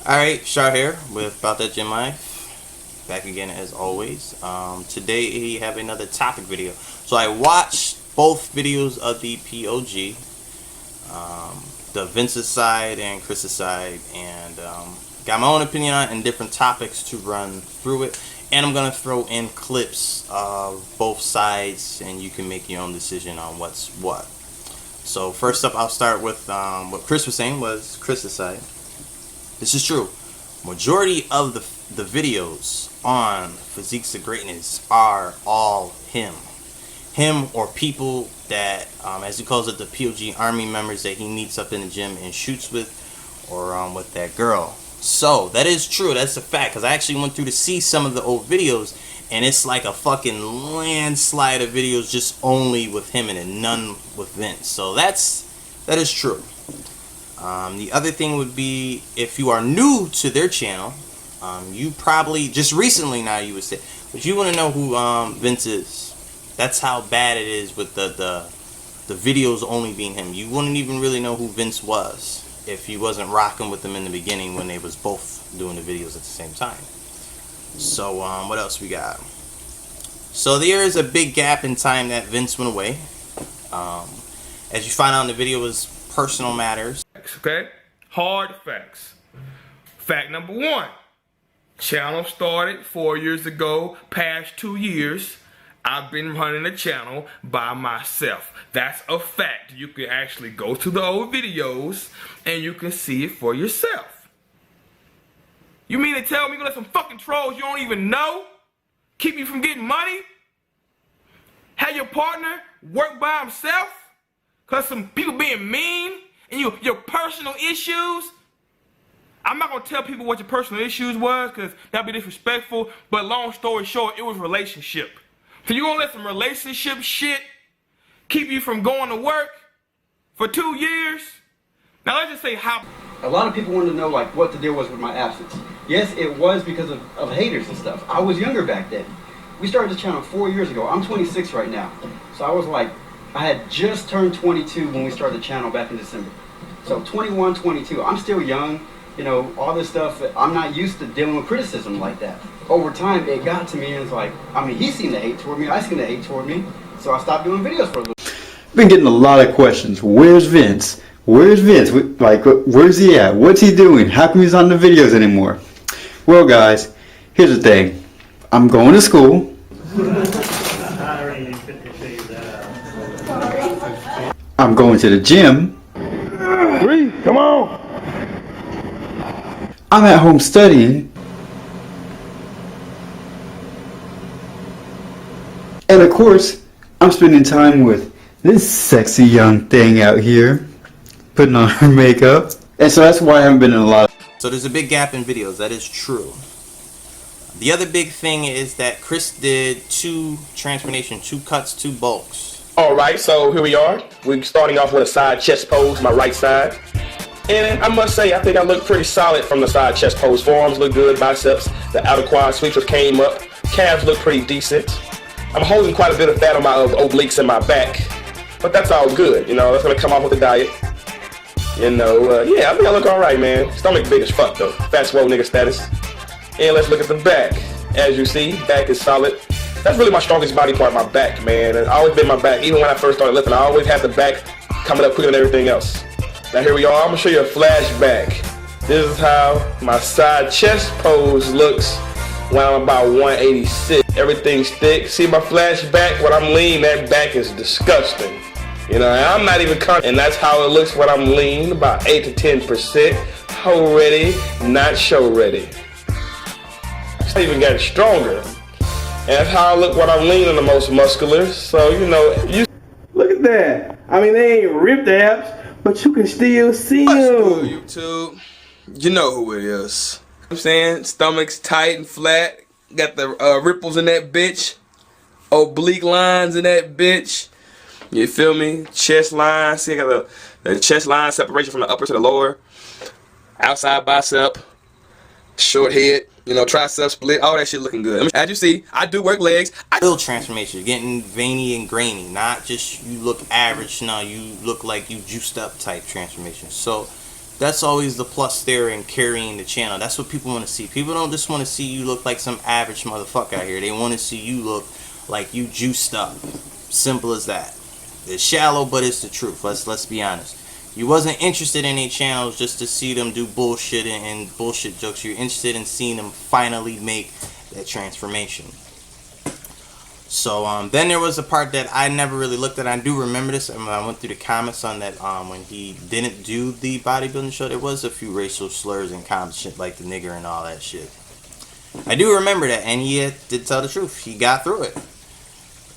Alright, Shar here with About That Gym Life. Back again as always. Today we have another topic video. So I watched both videos of the POG, the Vince's side and Chris's side, and got my own opinion on it and different topics to run through it. And I'm going to throw in clips of both sides and you can make your own decision on what's what. So first up, I'll start with what Chris was saying was Chris's side. This is true. Majority of the videos on Physiques of Greatness are all him or people that, as he calls it, the POG army members that he meets up in the gym and shoots with, or with that girl. So that is true. That's a fact, because I actually went through to see some of the old videos, and it's like a fucking landslide of videos just only with him in it, none with Vince. So that is true. The other thing would be, if you are new to their channel, you probably just recently now you would say, but you want to know who Vince is. That's how bad it is with the videos only being him. You wouldn't even really know who Vince was if you wasn't rocking with them in the beginning when they was both doing the videos at the same time. So what else we got? So there is a big gap in time that Vince went away. As you find out in the video, was personal matters. Okay? Hard facts. Fact number one. Channel started 4 years ago, past 2 years. I've been running the channel by myself. That's a fact. You can actually go to the old videos and you can see it for yourself. You mean to tell me you're gonna let some fucking trolls you don't even know keep you from getting money? Have your partner work by himself? Cause some people being mean and your personal issues? I'm not gonna tell people what your personal issues was because that'd be disrespectful, but long story short, it was relationship. So you gonna let some relationship shit keep you from going to work for 2 years? Now let's just say how. A lot of people wanted to know like what the deal was with my absence. Yes, it was because of haters and stuff. I was younger back then. We started the channel 4 years ago. I'm 26 right now. So I was like, I had just turned 22 when we started the channel back in December. So 21, 22, I'm still young. You know, all this stuff, I'm not used to dealing with criticism like that. Over time, it got to me and it's like, I mean, he seemed to hate toward me, I seemed to hate toward me. So I stopped doing videos for a little. Been getting a lot of questions. Where's Vince? Where's Vince? Like, where's he at? What's he doing? How come he's not in the videos anymore? Well, guys, here's the thing. I'm going to school. I'm going to the gym. Come on. I'm at home studying. And of course, I'm spending time with this sexy young thing out here, putting on her makeup. And so that's why I haven't been in a lot of... So there's a big gap in videos. That is true. The other big thing is that Chris did 2 transformations, 2 cuts, 2 bulks. Alright, so here we are. We're starting off with a side chest pose, my right side. And I must say, I think I look pretty solid from the side chest pose. Forearms look good, biceps, the outer quad sweeps came up, calves look pretty decent. I'm holding quite a bit of fat on my obliques and my back, but that's all good, you know, that's gonna come off with the diet. You know, yeah, I think I look alright, man. Stomach big as fuck though, fat swole nigga status. And let's look at the back. As you see, back is solid. That's really my strongest body part, my back, man. It's always been my back. Even when I first started lifting, I always had the back coming up quicker than everything else. Now here we are, I'm gonna show you a flashback. This is how my side chest pose looks when I'm about 186. Everything's thick. See my flashback? When I'm lean, that back is disgusting. You know, I'm not even confident. And that's how it looks when I'm lean, about 8 to 10%. Hoe ready, not show ready. It's even getting stronger. And that's how I look when I'm lean and the most muscular. So, you know, you look at that. I mean, they ain't ripped abs, but you can still see them. YouTube, you know who it is. I'm saying, stomach's tight and flat. Got the ripples in that bitch. Oblique lines in that bitch. You feel me? Chest line. See, I got the chest line separation from the upper to the lower. Outside bicep. Short head. You know, tricep split. All that shit looking good. As you see, I do work legs. Real transformation, getting veiny and grainy, not just you look average. No, you look like you juiced up type transformation. So That's always the plus there in carrying the channel. That's what people want to see. People don't just want to see you look like some average motherfucker out here. They want to see you look like you juiced up. Simple as that. It's shallow, but it's the truth. Let's be honest. You wasn't interested in any channels just to see them do bullshit and bullshit jokes. You're interested in seeing them finally make that transformation. So then there was a part that I never really looked at. I do remember this, and I went through the comments on that when he didn't do the bodybuilding show, there was a few racial slurs and comments, shit like the nigger and all that shit. I do remember that, and he did tell the truth. He got through it.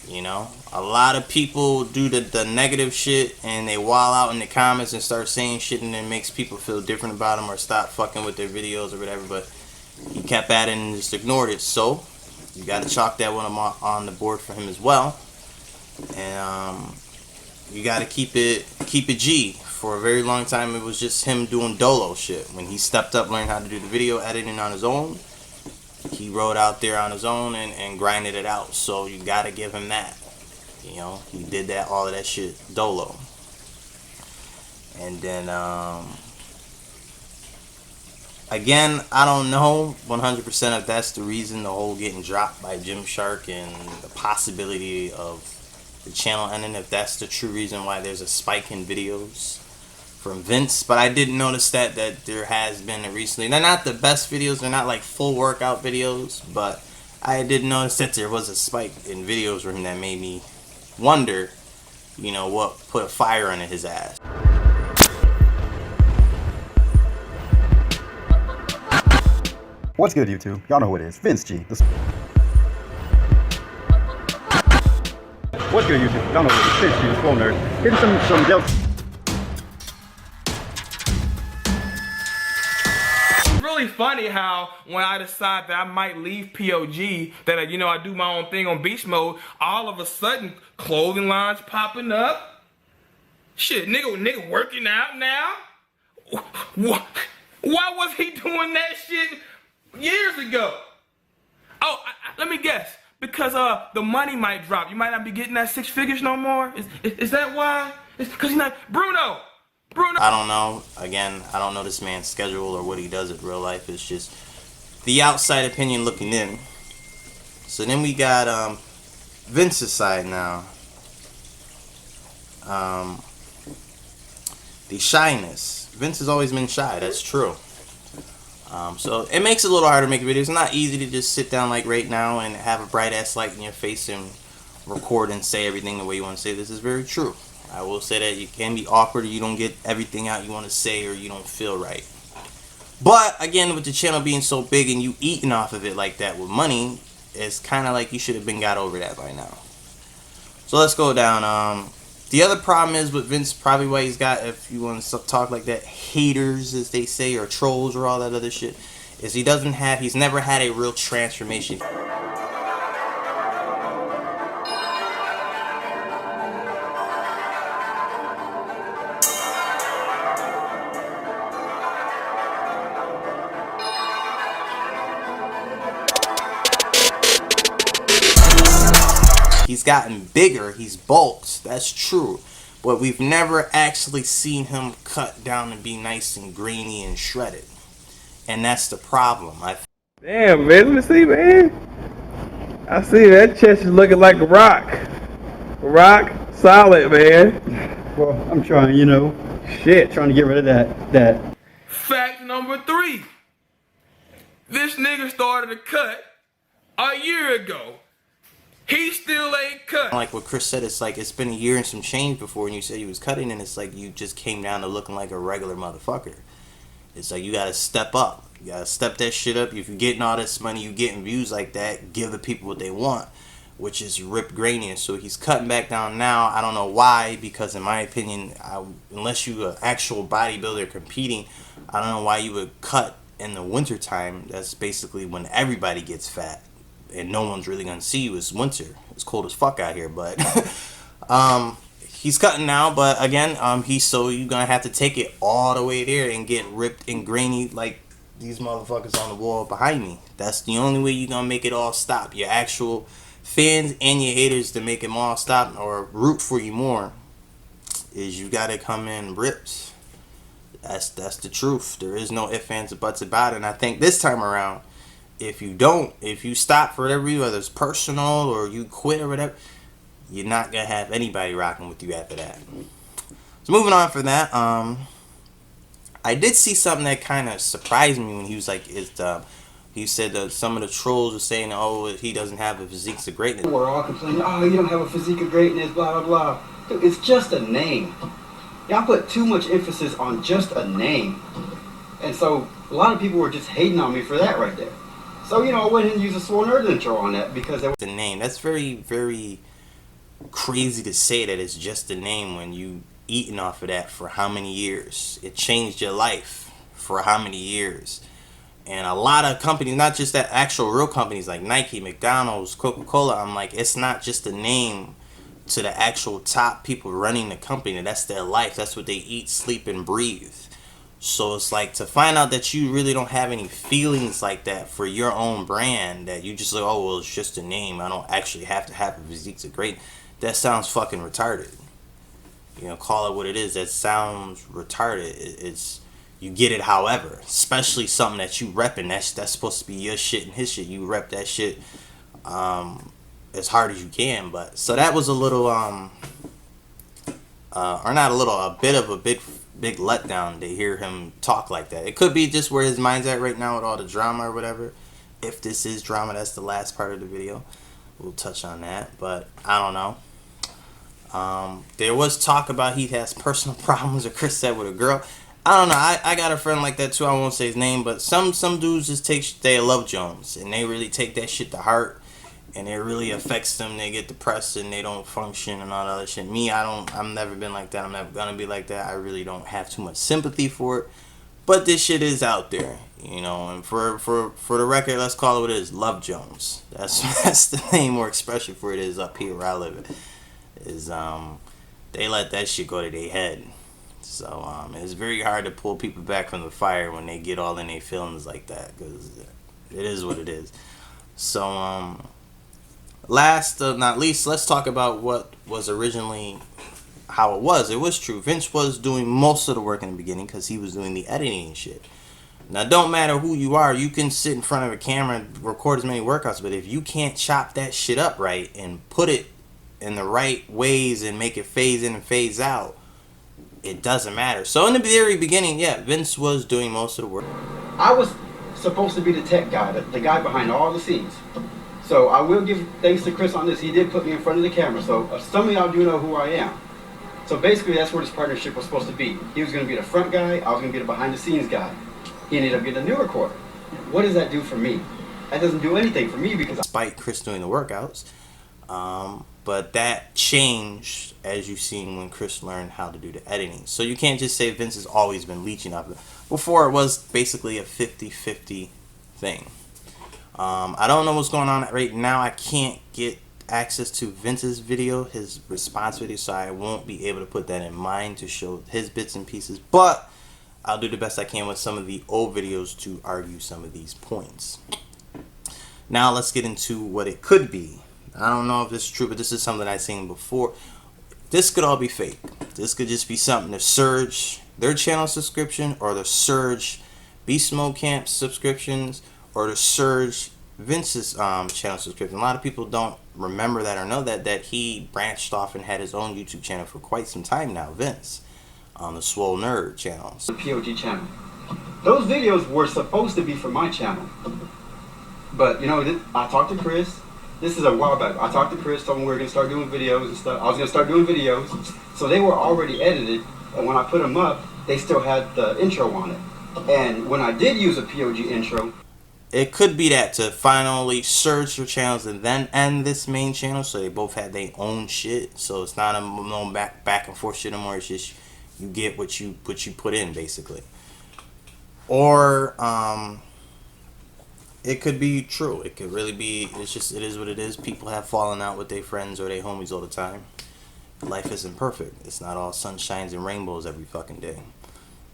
You know, a lot of people do the negative shit, and they wall out in the comments and start saying shit, and it makes people feel different about them or stop fucking with their videos or whatever. But he kept at it and just ignored it. So you got to chalk that one on the board for him as well. And you got to keep it G. For a very long time, it was just him doing dolo shit. When he stepped up, learned how to do the video editing on his own, he rode out there on his own and grinded it out. So you got to give him that. You know, he did all of that shit dolo. And then, again, I don't know 100% if that's the reason the whole getting dropped by Gymshark and the possibility of the channel ending, if that's the true reason why there's a spike in videos from Vince. But I did notice that there has been recently. They're not the best videos, they're not like full workout videos, but I did notice that there was a spike in videos from him that made me wonder, you know, what put a fire under his ass. What's good, YouTube? Y'all know who it is. Vince G. What's good, YouTube? Y'all know who it is. Vince G, the Swole Nerd. Getting some Delta. It's really funny how when I decide that I might leave POG, that you know, I do my own thing on beast mode, all of a sudden clothing lines popping up. Shit, nigga working out now. Why was he doing that shit years ago? Oh, let me guess. Because the money might drop. You might not be getting that 6 figures no more. Is that why? It's because he's not Bruno. I don't know. Again, I don't know this man's schedule or what he does in real life. It's just the outside opinion looking in. So then we got Vince's side now. The shyness. Vince has always been shy. That's true. So it makes it a little harder to make videos. It's not easy to just sit down like right now and have a bright ass light in your face and record and say everything the way you want to say. This is very true. I will say that it can be awkward or you don't get everything out you want to say or you don't feel right. But again, with the channel being so big and you eating off of it like that with money, it's kind of like you should have been got over that by now. So let's go down. The other problem is with Vince, probably why he's got, if you want to talk like that, haters as they say, or trolls or all that other shit, is he's never had a real transformation. He's gotten bigger, he's bulked, that's true. But we've never actually seen him cut down and be nice and grainy and shredded. And that's the problem. Damn, man, let me see, man. I see that chest is looking like a rock. Rock solid, man. Well, I'm trying, you know. Shit. Trying to get rid of that. Fact number 3. This nigga started a cut a year ago. He still ain't cut. Like what Chris said, it's like it's been a year and some change before, and you said he was cutting, and it's like you just came down to looking like a regular motherfucker. It's like you gotta step up. You gotta step that shit up. If you're getting all this money, you getting views like that, give the people what they want, which is ripped grainy. So he's cutting back down now. I don't know why, because in my opinion, unless you an actual bodybuilder competing, I don't know why you would cut in the winter time. That's basically when everybody gets fat. And no one's really gonna see you. It's winter. It's cold as fuck out here. But he's cutting now. But again, you're gonna have to take it all the way there and get ripped and grainy like these motherfuckers on the wall behind me. That's the only way you're gonna make it all stop. Your actual fans and your haters to make them all stop or root for you more is you gotta come in ripped. That's the truth. There is no ifs, ands, or buts about it. And I think this time around, if you stop for whatever reason, whether it's personal or you quit or whatever, you're not gonna have anybody rocking with you after that. So moving on from that, I did see something that kind of surprised me when he was like, he said that some of the trolls were saying, oh, he doesn't have a physique of greatness. We're all complaining, oh, you don't have a physique of greatness, blah, blah, blah. Dude, it's just a name. Y'all put too much emphasis on just a name. And so a lot of people were just hating on me for that right there. So, you know, I went ahead and used a Swole Nerd intro on that because the name. That's very, very crazy to say that it's just a name when you eating off of that for how many years. It changed your life for how many years. And a lot of companies, not just that actual real companies like Nike, McDonald's, Coca-Cola, I'm like, it's not just a name to the actual top people running the company. That's their life. That's what they eat, sleep, and breathe. So it's like, to find out that you really don't have any feelings like that for your own brand, that you just like, oh, well, it's just a name, I don't actually have to have a physique to great. That sounds fucking retarded. You know, call it what it is. That sounds retarded. It's you get it, however, especially something that you repping. That's supposed to be your shit and his shit. You rep that shit as hard as you can. But so that was a little or not a little, a bit of a big letdown to hear him talk like that. It could be just where his mind's at right now with all the drama or whatever. If this is drama, that's the last part of the video. We'll touch on that, but I don't know. There was talk about he has personal problems, or Chris said, with a girl. I don't know. I got a friend like that too. I won't say his name, but some dudes just they love Jones, and they really take that shit to heart, and it really affects them. They get depressed and they don't function and all that other shit. Me, I've never been like that. I'm never gonna be like that. I really don't have too much sympathy for it. But this shit is out there, you know. And for the record, let's call it what it is. Love Jones. That's the name or expression for it is up here where I live. Is they let that shit go to their head. So it's very hard to pull people back from the fire when they get all in their feelings like that, because it is what it is. So last but not least, let's talk about what was originally how it was. It was true. Vince was doing most of the work in the beginning because he was doing the editing and shit. Now, don't matter who you are, you can sit in front of a camera and record as many workouts, but if you can't chop that shit up right and put it in the right ways and make it phase in and phase out, it doesn't matter. So in the very beginning, yeah, Vince was doing most of the work. I was supposed to be the tech guy, the guy behind all the scenes. So I will give thanks to Chris on this. He did put me in front of the camera, so some of y'all do know who I am. So basically, that's where this partnership was supposed to be. He was going to be the front guy, I was going to be the behind the scenes guy. He ended up getting a new recorder. What does that do for me? That doesn't do anything for me because despite Chris doing the workouts, but that changed as you've seen when Chris learned how to do the editing. So you can't just say Vince has always been leeching off of it. Before, it was basically a 50-50 thing. I don't know what's going on right now. I can't get access to Vince's video, his response video, so I won't be able to put that in mine to show his bits and pieces. But I'll do the best I can with some of the old videos to argue some of these points. Now let's get into what it could be. I don't know if this is true, but this is something I've seen before. This could all be fake. This could just be something to surge their channel subscription, or to surge Beast Mode Camp subscriptions, or to surge Vince's channel subscription. A lot of people don't remember that or know that he branched off and had his own YouTube channel for quite some time now, Vince, on the Swole Nerd channel. The POG channel. Those videos were supposed to be for my channel. But, you know, I talked to Chris. This is a while back. I talked to Chris, told him we were going to start doing videos and stuff. I was going to start doing videos. So they were already edited. And when I put them up, they still had the intro on it. And when I did use a POG intro, it could be that to finally surge your channels and then end this main channel, so they both had their own shit. So it's not a no back and forth shit anymore. It's just you get what you put in, basically. Or it could be true. It could really be. It's just, it is what it is. People have fallen out with their friends or their homies all the time. Life isn't perfect. It's not all sunshines and rainbows every fucking day.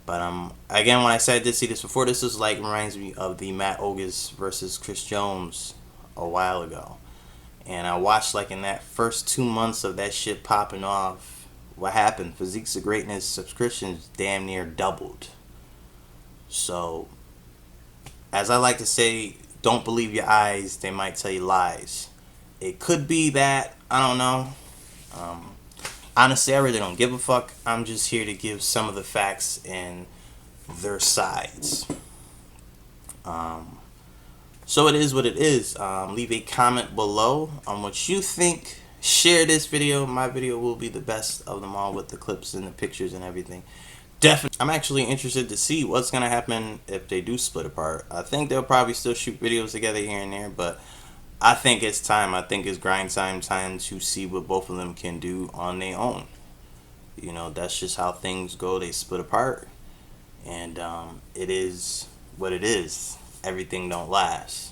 But again, when I said I did see this before, this is like, reminds me of the Matt Ogus versus Chris Jones a while ago. And I watched, like, in that first 2 months of that shit popping off what happened? Physiques of Greatness subscriptions damn near doubled. So, as I like to say, don't believe your eyes, they might tell you lies. It could be that, I don't know. Honestly, I really don't give a fuck. I'm just here to give some of the facts and their sides. So it is what it is. Leave a comment below on what you think. Share this video. My video will be the best of them all with the clips and the pictures and everything. Definitely. I'm actually interested to see what's going to happen if they do split apart. I think they'll probably still shoot videos together here and there, but I think it's time. I think it's grind time to see what both of them can do on their own. You know, that's just how things go. They split apart, and it is what it is. Everything don't last.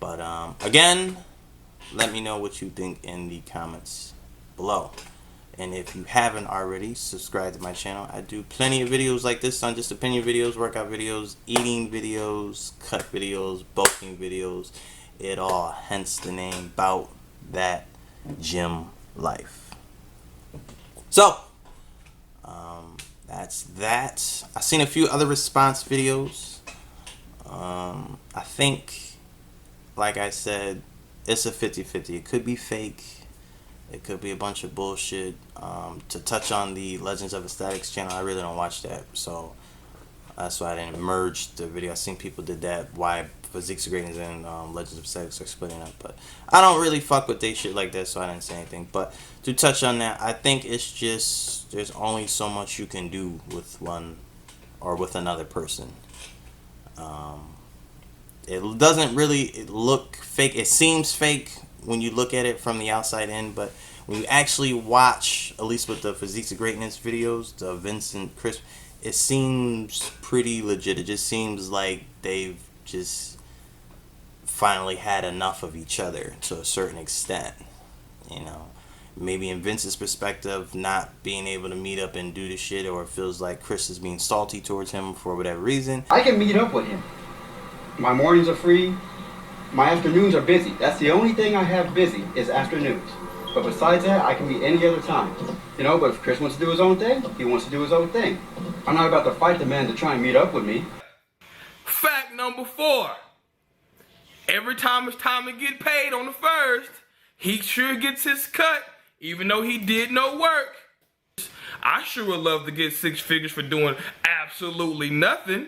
But again, let me know what you think in the comments below. And if you haven't already, subscribe to my channel. I do plenty of videos like this on just opinion videos, workout videos, eating videos, cut videos, bulking videos. It all, hence the name, Bout That Gym Life. So, that's that. I've seen a few other response videos. I think, like I said, it's a 50-50. It could be fake. It could be a bunch of bullshit. To touch on the Legends of Aesthetics channel, I really don't watch that, so that's why I didn't merge the video. I seen people did that, why Physiques of Greatness and Legends of Aesthetics are splitting up, but I don't really fuck with they shit like that, so I didn't say anything. But to touch on that, I think it's just there's only so much you can do with one or with another person. It doesn't really look fake. It seems fake when you look at it from the outside in, but when you actually watch, at least with the Physiques of Greatness videos, the Vincent, Chris, it seems pretty legit. It just seems like they've just finally had enough of each other to a certain extent. You know, maybe in Vince's perspective, not being able to meet up and do the shit, or it feels like Chris is being salty towards him for whatever reason. I can meet up with him. My mornings are free. My afternoons are busy. That's the only thing I have busy is afternoons. But besides that, I can meet any other time. You know, but if Chris wants to do his own thing, he wants to do his own thing. I'm not about to fight the man to try and meet up with me. Fact number 4. Every time it's time to get paid on the 1st, he sure gets his cut, even though he did no work. I sure would love to get 6 figures for doing absolutely nothing.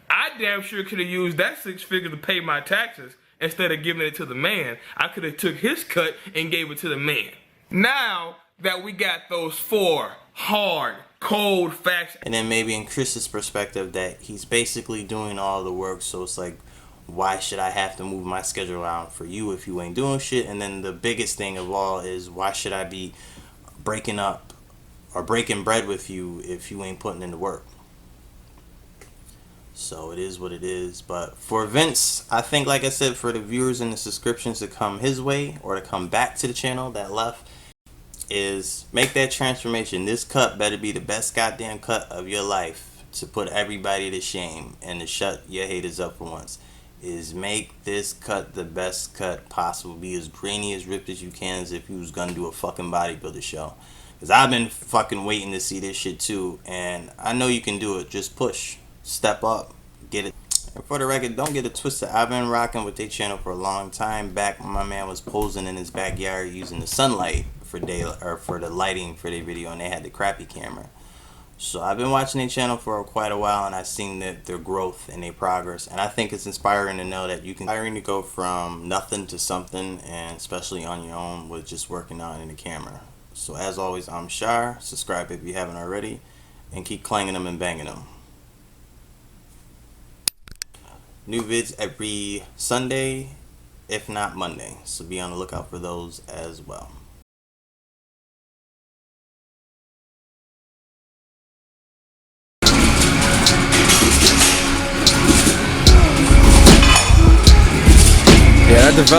I damn sure could have used that 6 figures to pay my taxes. Instead of giving it to the man, I could have took his cut and gave it to the man. Now that we got those 4 hard, cold facts. And then maybe in Chris's perspective that he's basically doing all the work, so it's like, why should I have to move my schedule around for you if you ain't doing shit? And then the biggest thing of all is, why should I be breaking up or breaking bread with you if you ain't putting in the work? So it is what it is. But for Vince, I think, like I said, for the viewers and the subscriptions to come his way or to come back to the channel that left, is make that transformation. This cut better be the best goddamn cut of your life to put everybody to shame and to shut your haters up for once. Is make this cut the best cut possible. Be as grainy, as ripped as you can, as if you was gonna do a fucking bodybuilder show. Because I've been fucking waiting to see this shit too, and I know you can do it. Just push. Step up, get it. And for the record, don't get it twisted. I've been rocking with their channel for a long time. Back when my man was posing in his backyard using the sunlight for daylight, or for the lighting for their video, and they had the crappy camera. So I've been watching their channel for quite a while, and I've seen their growth and their progress. And I think it's inspiring to know that you can to go from nothing to something, and especially on your own with just working out in the camera. So as always, I'm Shar. Subscribe if you haven't already, and keep clanging them and banging them. New vids every Sunday, if not Monday. So be on the lookout for those as well. Yeah, I developed